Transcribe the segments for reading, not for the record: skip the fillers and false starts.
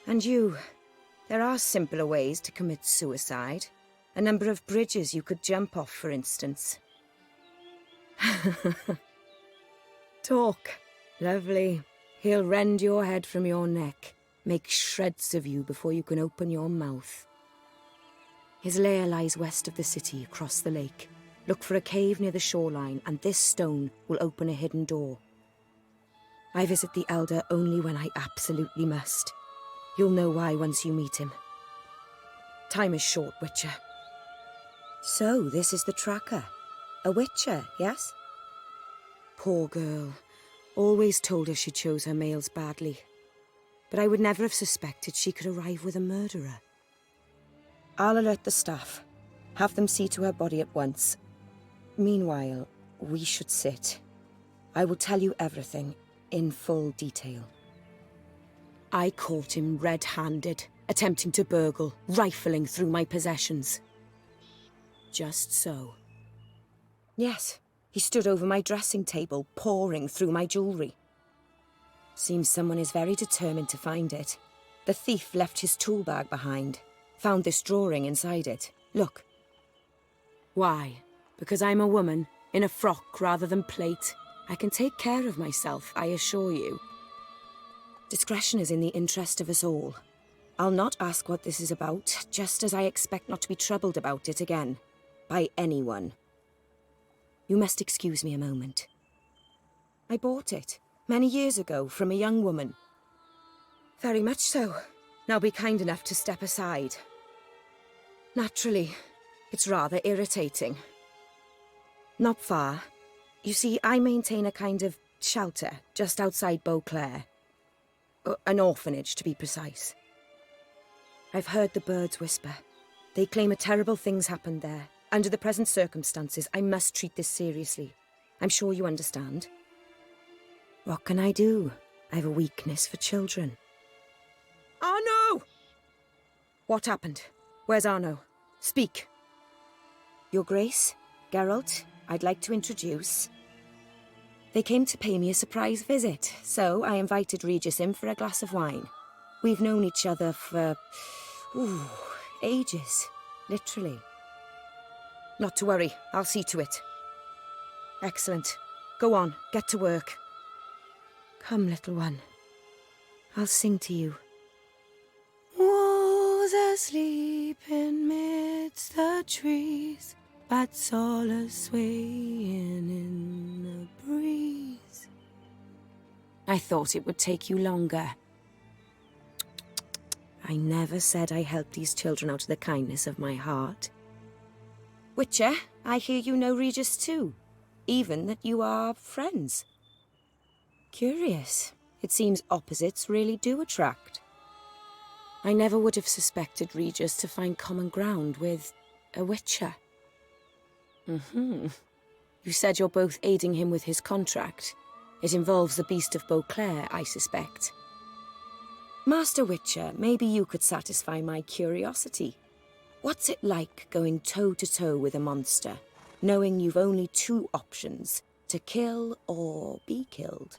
And you, there are simpler ways to commit suicide. A number of bridges you could jump off, for instance. Talk. Lovely. He'll rend your head from your neck, make shreds of you before you can open your mouth. His lair lies west of the city, across the lake. Look for a cave near the shoreline, and this stone will open a hidden door. I visit the Elder only when I absolutely must. You'll know why once you meet him. Time is short, Witcher. So, this is the tracker. A Witcher, yes? Poor girl. Always told her she chose her males badly. But I would never have suspected she could arrive with a murderer. I'll alert the staff. Have them see to her body at once. Meanwhile, we should sit. I will tell you everything, in full detail. I caught him red-handed, attempting to burgle, rifling through my possessions. Just so. Yes, he stood over my dressing table, pouring through my jewellery. Seems someone is very determined to find it. The thief left his tool bag behind. Found this drawing inside it. Look. Why? Because I'm a woman, in a frock rather than plate. I can take care of myself, I assure you. Discretion is in the interest of us all. I'll not ask what this is about, just as I expect not to be troubled about it again. By anyone. You must excuse me a moment. I bought it, many years ago, from a young woman. Very much so. Now be kind enough to step aside. Naturally, it's rather irritating. Not far. You see, I maintain a kind of shelter just outside Beauclair. An orphanage, to be precise. I've heard the birds whisper. They claim a terrible thing's happened there. Under the present circumstances, I must treat this seriously. I'm sure you understand. What can I do? I have a weakness for children. Arno! What happened? Where's Arno? Speak. Your Grace, Geralt, I'd like to introduce. They came to pay me a surprise visit, so I invited Regis in for a glass of wine. We've known each other for... ages. Literally. Not to worry, I'll see to it. Excellent. Go on, get to work. Come, little one. I'll sing to you. Was asleep in midst the trees, bats all a-swaying in the breeze. I thought it would take you longer. I never said I helped these children out of the kindness of my heart. Witcher, I hear you know Regis too, even that you are friends. Curious. It seems opposites really do attract. I never would have suspected Regis to find common ground with a Witcher. You said you're both aiding him with his contract. It involves the Beast of Beauclair, I suspect. Master Witcher, maybe you could satisfy my curiosity. What's it like going toe-to-toe with a monster, knowing you've only two options, to kill or be killed?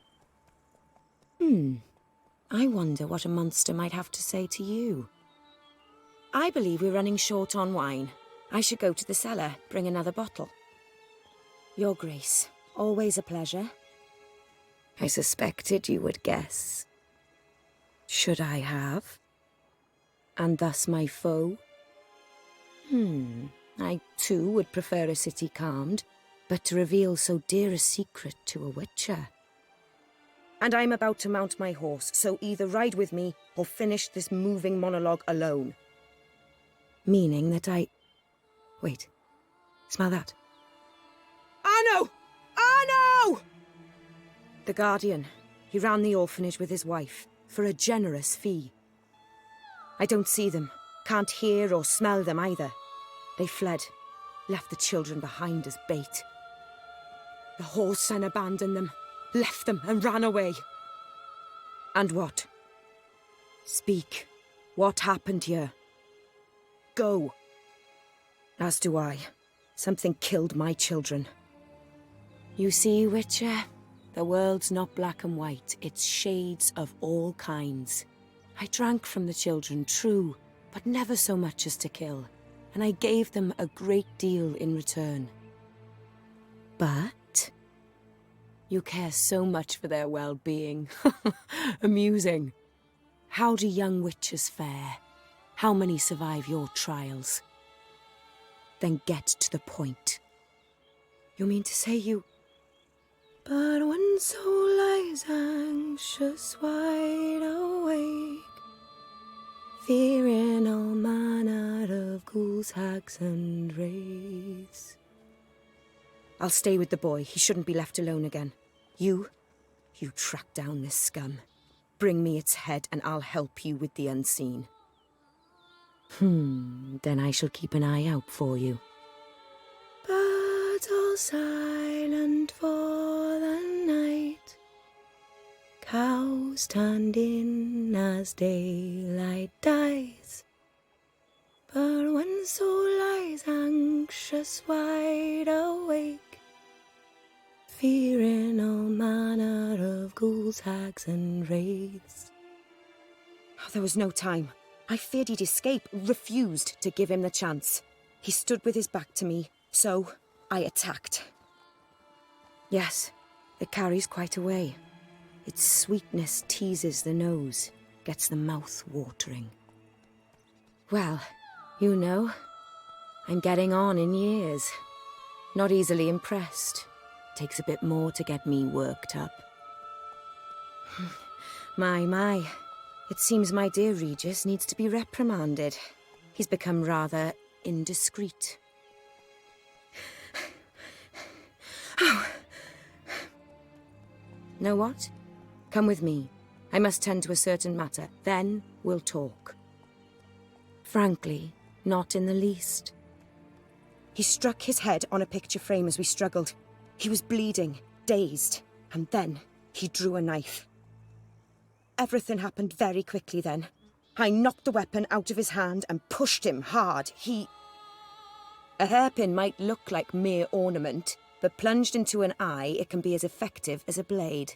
I wonder what a monster might have to say to you. I believe we're running short on wine. I should go to the cellar, bring another bottle. Your Grace, always a pleasure. I suspected you would guess. Should I have? And thus my foe? I too would prefer a city calmed, but to reveal so dear a secret to a Witcher. And I'm about to mount my horse, so either ride with me or finish this moving monologue alone. Meaning that Wait. Smell that? Arno! Arno! The Guardian. He ran the orphanage with his wife, for a generous fee. I don't see them, can't hear or smell them either. They fled, left the children behind as bait. The whoreson abandoned them, left them and ran away. And what? Speak. What happened here? Go. As do I. Something killed my children. You see, Witcher, the world's not black and white. It's shades of all kinds. I drank from the children, true, but never so much as to kill, and I gave them a great deal in return. But you care so much for their well-being. Amusing. How do young witches fare? How many survive your trials? Then get to the point. You mean to say you... But one soul lies anxious, wide awake, fearing all manner of ghouls, hags and wraiths. I'll stay with the boy. He shouldn't be left alone again. You track down this scum. Bring me its head and I'll help you with the unseen. Then I shall keep an eye out for you. Birds all silent for the night, cows stand in as daylight dies. But one soul lies anxious, wide awake, fearing all manner of ghouls, hags and wraiths. Oh, there was no time. I feared he'd escape, refused to give him the chance. He stood with his back to me, so I attacked. Yes, it carries quite a way. Its sweetness teases the nose, gets the mouth watering. Well, you know, I'm getting on in years. Not easily impressed. Takes a bit more to get me worked up. My. It seems my dear Regis needs to be reprimanded. He's become rather indiscreet. Oh. Know what? Come with me. I must tend to a certain matter. Then we'll talk. Frankly, not in the least. He struck his head on a picture frame as we struggled. He was bleeding, dazed, and then he drew a knife. Everything happened very quickly then. I knocked the weapon out of his hand and pushed him hard. A hairpin might look like mere ornament, but plunged into an eye, it can be as effective as a blade.